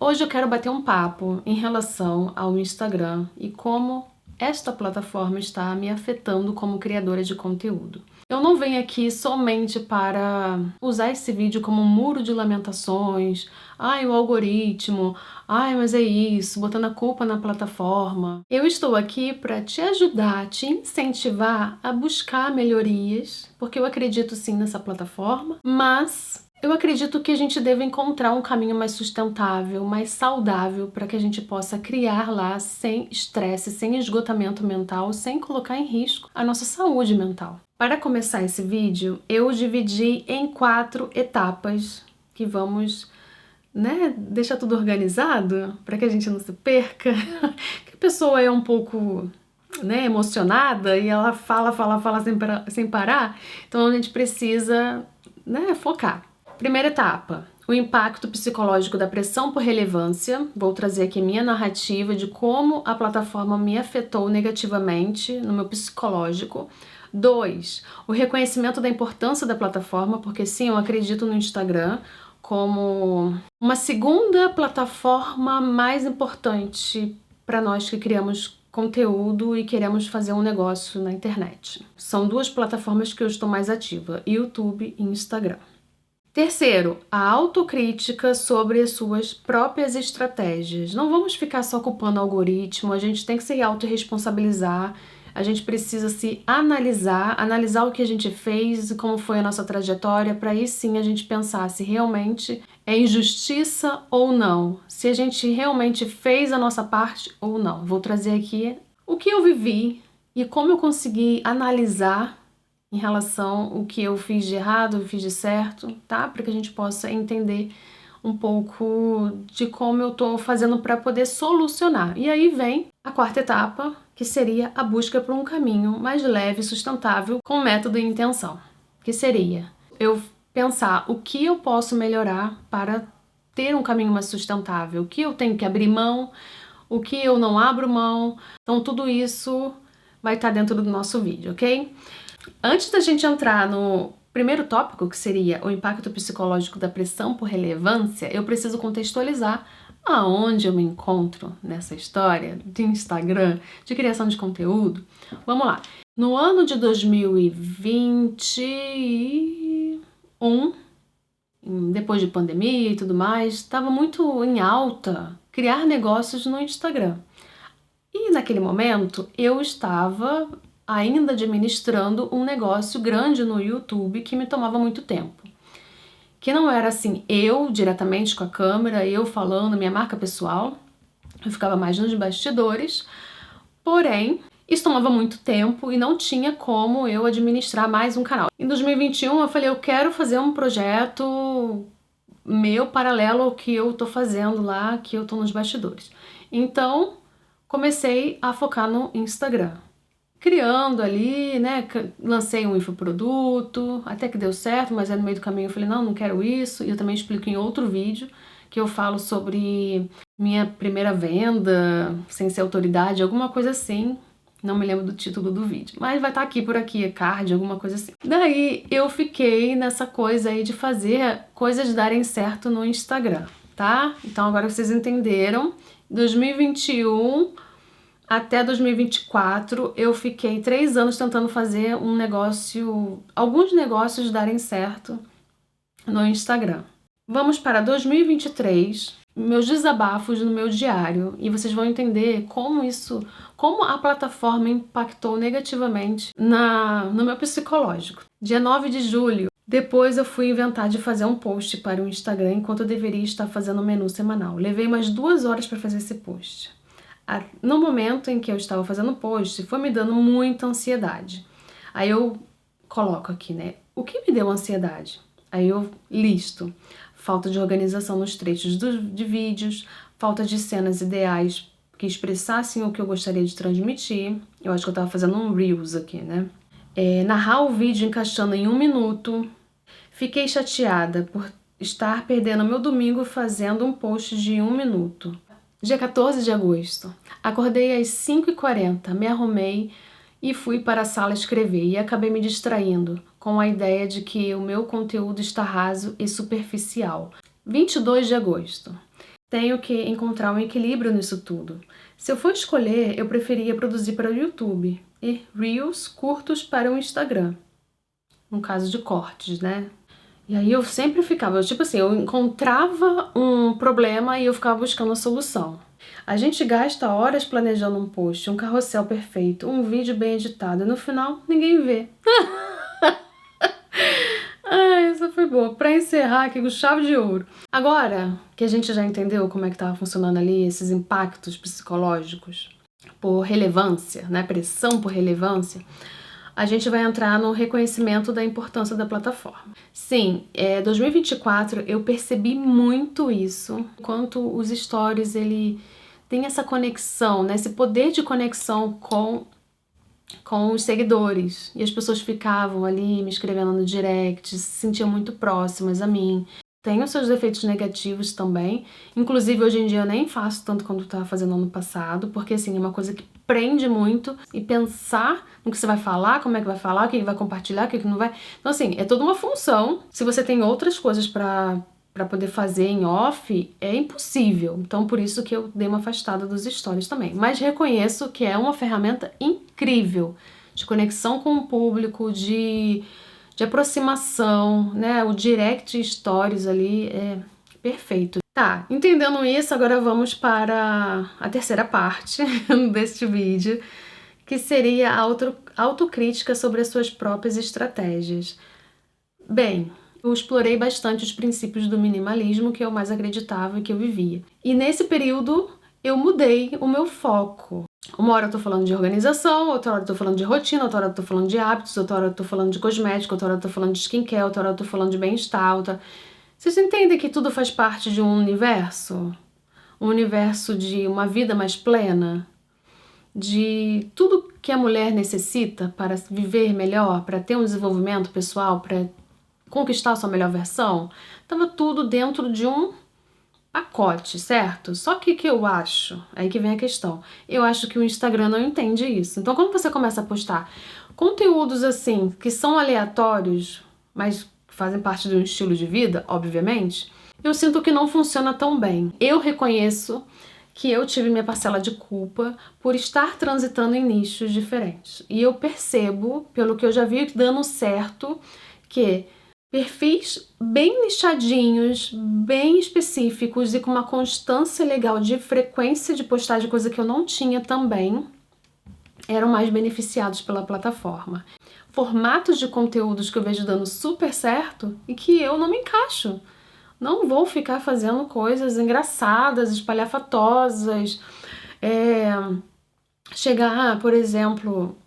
Hoje eu quero bater um papo em relação ao Instagram e como esta plataforma está me afetando como criadora de conteúdo. Eu não venho aqui somente para usar esse vídeo como um muro de lamentações, ai, o algoritmo, ai, mas é isso, botando a culpa na plataforma. Eu estou aqui para te ajudar, te incentivar a buscar melhorias, porque eu acredito sim nessa plataforma, mas eu acredito que a gente deve encontrar um caminho mais sustentável, mais saudável, para que a gente possa criar lá sem estresse, sem esgotamento mental, sem colocar em risco a nossa saúde mental. Para começar esse vídeo, eu dividi em 4 etapas que vamos, deixar tudo organizado para que a gente não se perca. Que a pessoa é um pouco, emocionada e ela fala sem parar, então a gente precisa, focar. Primeira etapa, o impacto psicológico da pressão por relevância. Vou trazer aqui minha narrativa de como a plataforma me afetou negativamente no meu psicológico. 2, o reconhecimento da importância da plataforma, porque sim, eu acredito no Instagram como uma segunda plataforma mais importante para nós que criamos conteúdo e queremos fazer um negócio na internet. São 2 plataformas que eu estou mais ativa, YouTube e Instagram. Terceiro, a autocrítica sobre as suas próprias estratégias. Não vamos ficar só culpando o algoritmo, a gente tem que se autorresponsabilizar, a gente precisa se analisar o que a gente fez e como foi a nossa trajetória, para aí sim a gente pensar se realmente é injustiça ou não, se a gente realmente fez a nossa parte ou não. Vou trazer aqui o que eu vivi e como eu consegui analisar em relação ao que eu fiz de errado, eu fiz de certo, tá? Para que a gente possa entender um pouco de como eu tô fazendo para poder solucionar. E aí vem a 4ª etapa, que seria a busca por um caminho mais leve e sustentável com método e intenção. Que seria eu pensar o que eu posso melhorar para ter um caminho mais sustentável, o que eu tenho que abrir mão, o que eu não abro mão. Então tudo isso vai estar dentro do nosso vídeo, ok? Antes da gente entrar no primeiro tópico, que seria o impacto psicológico da pressão por relevância, eu preciso contextualizar aonde eu me encontro nessa história de Instagram, de criação de conteúdo. Vamos lá. No ano de 2021, depois de pandemia e tudo mais, estava muito em alta criar negócios no Instagram. E naquele momento eu estava ainda administrando um negócio grande no YouTube que me tomava muito tempo. Que não era assim, eu diretamente com a câmera, eu falando, minha marca pessoal. Eu ficava mais nos bastidores. Porém, isso tomava muito tempo e não tinha como eu administrar mais um canal. Em 2021 eu falei, eu quero fazer um projeto meu paralelo ao que eu tô fazendo lá, que eu tô nos bastidores. Então, comecei a focar no Instagram. Criando ali, lancei um infoproduto, até que deu certo, mas aí no meio do caminho eu falei, não quero isso, e eu também explico em outro vídeo, que eu falo sobre minha primeira venda, sem ser autoridade, alguma coisa assim, não me lembro do título do vídeo, mas vai estar aqui por aqui, card, alguma coisa assim. Daí eu fiquei nessa coisa aí de fazer coisas darem certo no Instagram, tá? Então agora vocês entenderam, 2021... Até 2024, eu fiquei 3 anos tentando fazer alguns negócios darem certo no Instagram. Vamos para 2023, meus desabafos no meu diário, e vocês vão entender como a plataforma impactou negativamente no meu psicológico. Dia 9 de julho, depois eu fui inventar de fazer um post para o Instagram enquanto eu deveria estar fazendo um menu semanal. Levei umas 2 horas para fazer esse post. No momento em que eu estava fazendo o post, foi me dando muita ansiedade. Aí eu coloco aqui, o que me deu ansiedade? Aí eu listo. Falta de organização nos trechos de vídeos, falta de cenas ideais que expressassem o que eu gostaria de transmitir. Eu acho que eu estava fazendo um Reels aqui, narrar o vídeo encaixando em 1 minuto. Fiquei chateada por estar perdendo meu domingo fazendo um post de 1 minuto. Dia 14 de agosto, acordei às 5h40, me arrumei e fui para a sala escrever e acabei me distraindo com a ideia de que o meu conteúdo está raso e superficial. 22 de agosto, tenho que encontrar um equilíbrio nisso tudo. Se eu for escolher, eu preferia produzir para o YouTube e Reels curtos para o Instagram, no caso de cortes, né? E aí eu sempre ficava, tipo assim, eu encontrava um problema e eu ficava buscando a solução. A gente gasta horas planejando um post, um carrossel perfeito, um vídeo bem editado, e no final ninguém vê. Essa foi boa. Pra encerrar aqui com chave de ouro. Agora que a gente já entendeu como é que tava funcionando ali esses impactos psicológicos por relevância, né, pressão por relevância, a gente vai entrar no reconhecimento da importância da plataforma. Sim, 2024 eu percebi muito isso, quanto os stories, ele tem essa conexão, né, esse poder de conexão com os seguidores. E as pessoas ficavam ali me escrevendo no direct, se sentiam muito próximas a mim. Tem os seus efeitos negativos também. Inclusive, hoje em dia eu nem faço tanto quanto eu estava fazendo ano passado, porque assim, é uma coisa que prende muito, e pensar no que você vai falar, como é que vai falar, o que vai compartilhar, o que não vai. Então assim, é toda uma função. Se você tem outras coisas para poder fazer em off, é impossível. Então por isso que eu dei uma afastada dos stories também. Mas reconheço que é uma ferramenta incrível de conexão com o público, de aproximação, né? O direct stories ali é perfeito. Tá, entendendo isso, agora vamos para a terceira parte deste vídeo, que seria a autocrítica sobre as suas próprias estratégias. Bem, eu explorei bastante os princípios do minimalismo que eu mais acreditava e que eu vivia. E nesse período eu mudei o meu foco. Uma hora eu tô falando de organização, outra hora eu tô falando de rotina, outra hora eu tô falando de hábitos, outra hora eu tô falando de cosmético, outra hora eu tô falando de skincare, outra hora eu tô falando de bem-estar, outra... Vocês entendem que tudo faz parte de um universo? Um universo de uma vida mais plena? De tudo que a mulher necessita para viver melhor, para ter um desenvolvimento pessoal, para conquistar a sua melhor versão? Tava tudo dentro de um pacote, certo? Só que eu acho, aí que vem a questão, eu acho que o Instagram não entende isso. Então quando você começa a postar conteúdos assim, que são aleatórios, mas fazem parte de um estilo de vida, obviamente, eu sinto que não funciona tão bem. Eu reconheço que eu tive minha parcela de culpa por estar transitando em nichos diferentes. E eu percebo, pelo que eu já vi dando certo, que perfis bem nichadinhos, bem específicos e com uma constância legal de frequência de postagem, coisa que eu não tinha também, eram mais beneficiados pela plataforma. Formatos de conteúdos que eu vejo dando super certo e que eu não me encaixo. Não vou ficar fazendo coisas engraçadas, espalhafatosas, chegar, por exemplo,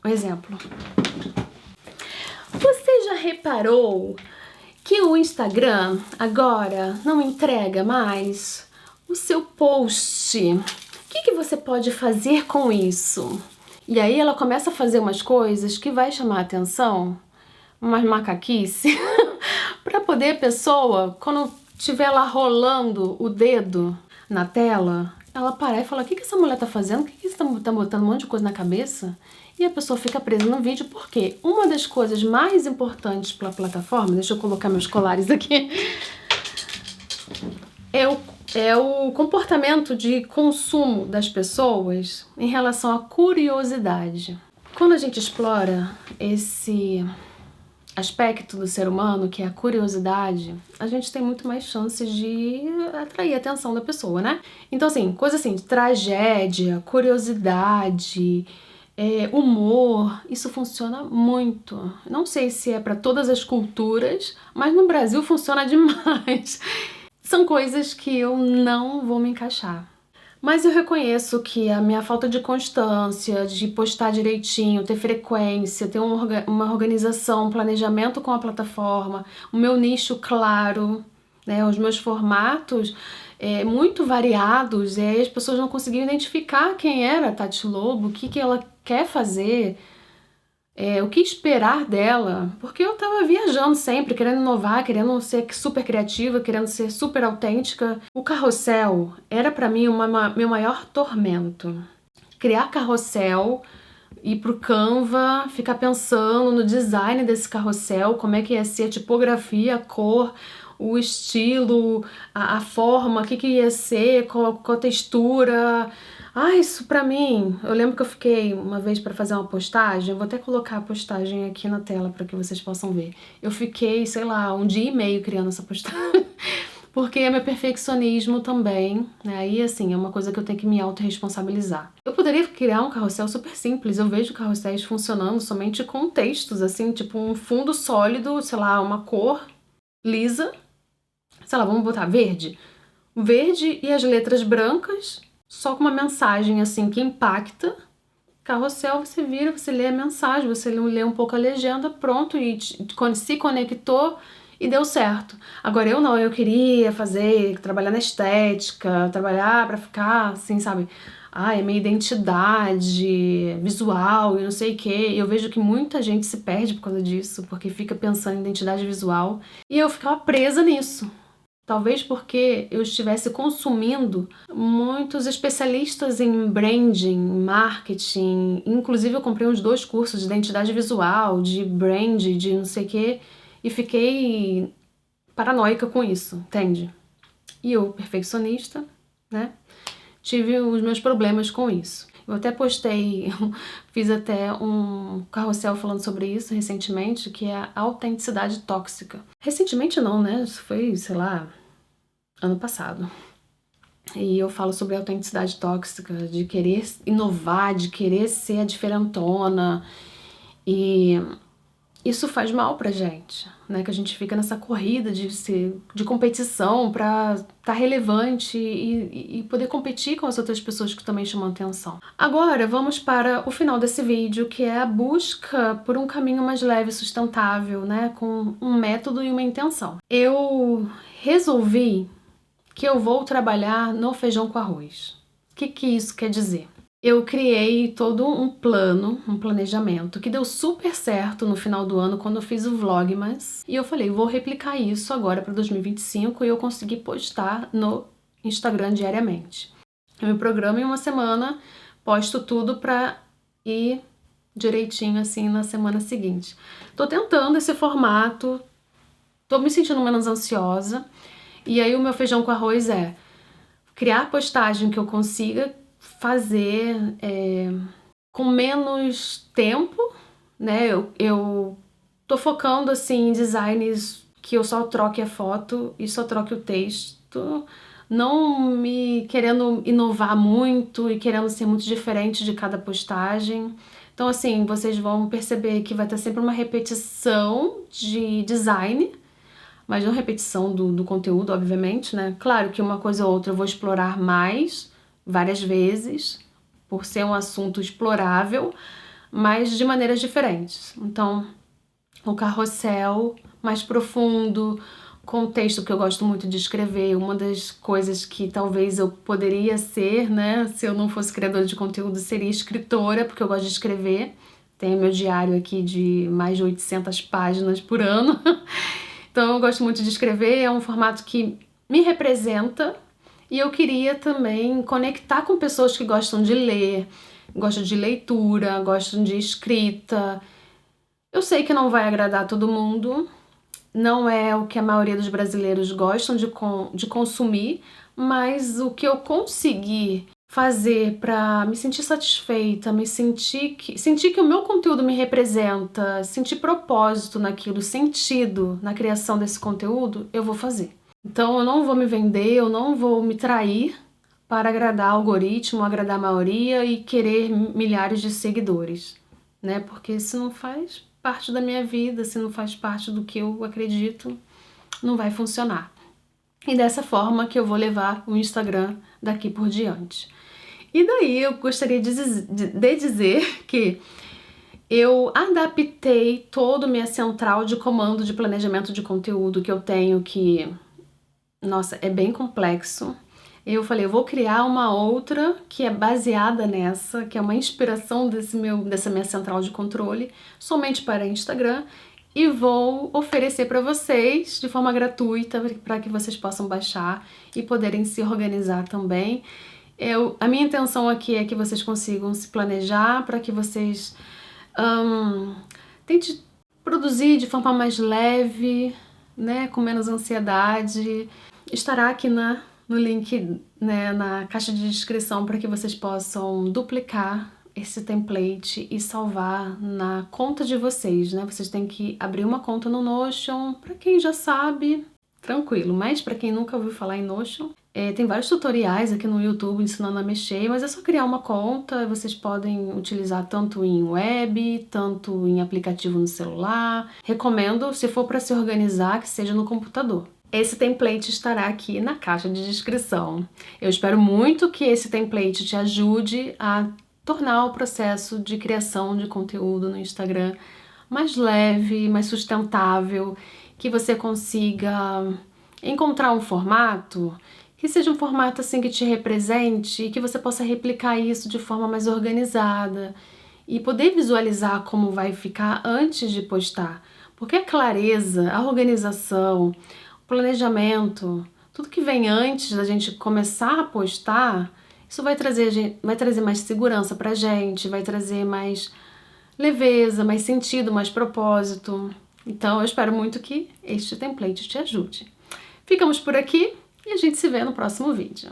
Você já reparou que o Instagram agora não entrega mais o seu post? O que você pode fazer com isso? E aí ela começa a fazer umas coisas que vai chamar a atenção, umas macaquice, para poder a pessoa, quando estiver lá rolando o dedo na tela, ela parar e falar: o que essa mulher tá fazendo? O que você tá botando um monte de coisa na cabeça? E a pessoa fica presa no vídeo, porque uma das coisas mais importantes para a plataforma, deixa eu colocar meus colares aqui, é o comportamento de consumo das pessoas em relação à curiosidade. Quando a gente explora esse aspecto do ser humano, que é a curiosidade, a gente tem muito mais chances de atrair a atenção da pessoa, né? Então, assim, coisa assim, de tragédia, curiosidade, humor, isso funciona muito. Não sei se é para todas as culturas, mas no Brasil funciona demais. São coisas que eu não vou me encaixar. Mas eu reconheço que a minha falta de constância, de postar direitinho, ter frequência, ter uma organização, um planejamento com a plataforma, o meu nicho claro, né, os meus formatos muito variados, e aí as pessoas não conseguiam identificar quem era a Tati Lobo, o que ela quer fazer, o que esperar dela, porque eu tava viajando sempre, querendo inovar, querendo ser super criativa, querendo ser super autêntica. O carrossel era pra mim meu maior tormento. Criar carrossel, ir pro Canva, ficar pensando no design desse carrossel, como é que ia ser a tipografia, a cor, o estilo, a forma, o que que ia ser, qual a textura. Isso pra mim, eu lembro que eu fiquei uma vez pra fazer uma postagem, eu vou até colocar a postagem aqui na tela pra que vocês possam ver. Eu fiquei, sei lá, 1 dia e meio criando essa postagem, porque é meu perfeccionismo também, né? Aí, assim, é uma coisa que eu tenho que me autorresponsabilizar. Eu poderia criar um carrossel super simples, eu vejo carrosséis funcionando somente com textos, assim, tipo um fundo sólido, sei lá, uma cor lisa, sei lá, vamos botar verde. Verde e as letras brancas, só com uma mensagem assim que impacta. Carrossel, você vira, você lê a mensagem, você lê um pouco a legenda, pronto, e se conectou e deu certo. Agora eu não, eu queria trabalhar na estética, trabalhar pra ficar assim, sabe? É minha identidade visual e não sei o quê. Eu vejo que muita gente se perde por causa disso, porque fica pensando em identidade visual. E eu ficava presa nisso. Talvez porque eu estivesse consumindo muitos especialistas em branding, marketing. Inclusive eu comprei uns 2 cursos de identidade visual, de brand, de não sei o quê, e fiquei paranoica com isso, entende? E eu, perfeccionista, né, tive os meus problemas com isso. Eu até postei, fiz até um carrossel falando sobre isso recentemente, que é a autenticidade tóxica. Recentemente não, né? Isso foi, sei lá, ano passado. E eu falo sobre a autenticidade tóxica, de querer inovar, de querer ser a diferentona. E isso faz mal pra gente, né? Que a gente fica nessa corrida de competição pra estar relevante e poder competir com as outras pessoas que também chamam atenção. Agora, vamos para o final desse vídeo, que é a busca por um caminho mais leve e sustentável, né? Com um método e uma intenção. Eu resolvi que eu vou trabalhar no feijão com arroz. O que isso quer dizer? Eu criei todo um plano, um planejamento, que deu super certo no final do ano quando eu fiz o Vlogmas. E eu falei, vou replicar isso agora para 2025 e eu consegui postar no Instagram diariamente. Eu me programo em uma semana, posto tudo para ir direitinho assim na semana seguinte. Tô tentando esse formato, tô me sentindo menos ansiosa. E aí o meu feijão com arroz é criar postagem que eu consiga fazer com menos tempo, né? Eu tô focando assim em designs que eu só troque a foto e só troque o texto, não me querendo inovar muito e querendo ser muito diferente de cada postagem. Então assim, vocês vão perceber que vai ter sempre uma repetição de design, mas não repetição do conteúdo, obviamente, né? Claro que uma coisa ou outra eu vou explorar mais, várias vezes, por ser um assunto explorável, mas de maneiras diferentes. Então, o carrossel mais profundo, com o texto que eu gosto muito de escrever, uma das coisas que talvez eu poderia ser, né, se eu não fosse criadora de conteúdo, seria escritora, porque eu gosto de escrever. Tenho meu diário aqui de mais de 800 páginas por ano. Então eu gosto muito de escrever, é um formato que me representa e eu queria também conectar com pessoas que gostam de ler, gostam de leitura, gostam de escrita. Eu sei que não vai agradar todo mundo, não é o que a maioria dos brasileiros gostam de consumir, mas o que eu consegui fazer para me sentir satisfeita, sentir que o meu conteúdo me representa, sentir propósito naquilo, sentido na criação desse conteúdo, eu vou fazer. Então eu não vou me vender, eu não vou me trair para agradar algoritmo, agradar a maioria e querer milhares de seguidores, né? Porque se não faz parte da minha vida, se não faz parte do que eu acredito, não vai funcionar. E dessa forma que eu vou levar o Instagram daqui por diante. E daí eu gostaria de dizer que eu adaptei toda a minha central de comando de planejamento de conteúdo que eu tenho, que, nossa, é bem complexo. Eu falei, eu vou criar uma outra que é baseada nessa, que é uma inspiração dessa minha central de controle, somente para Instagram, e vou oferecer para vocês de forma gratuita para que vocês possam baixar e poderem se organizar também. A minha intenção aqui é que vocês consigam se planejar para que vocês tentem produzir de forma mais leve, né, com menos ansiedade. Estará aqui no link, né, na caixa de descrição para que vocês possam duplicar esse template e salvar na conta de vocês, né? Vocês têm que abrir uma conta no Notion. Para quem já sabe, tranquilo, mas para quem nunca ouviu falar em Notion, tem vários tutoriais aqui no YouTube ensinando a mexer, mas é só criar uma conta. Vocês podem utilizar tanto em web, tanto em aplicativo no celular. Recomendo, se for para se organizar, que seja no computador. Esse template estará aqui na caixa de descrição. Eu espero muito que esse template te ajude a tornar o processo de criação de conteúdo no Instagram mais leve, mais sustentável, que você consiga encontrar um formato que seja um formato assim que te represente e que você possa replicar isso de forma mais organizada e poder visualizar como vai ficar antes de postar. Porque a clareza, a organização, o planejamento, tudo que vem antes da gente começar a postar, isso vai trazer mais segurança pra gente, vai trazer mais leveza, mais sentido, mais propósito. Então eu espero muito que este template te ajude. Ficamos por aqui e a gente se vê no próximo vídeo.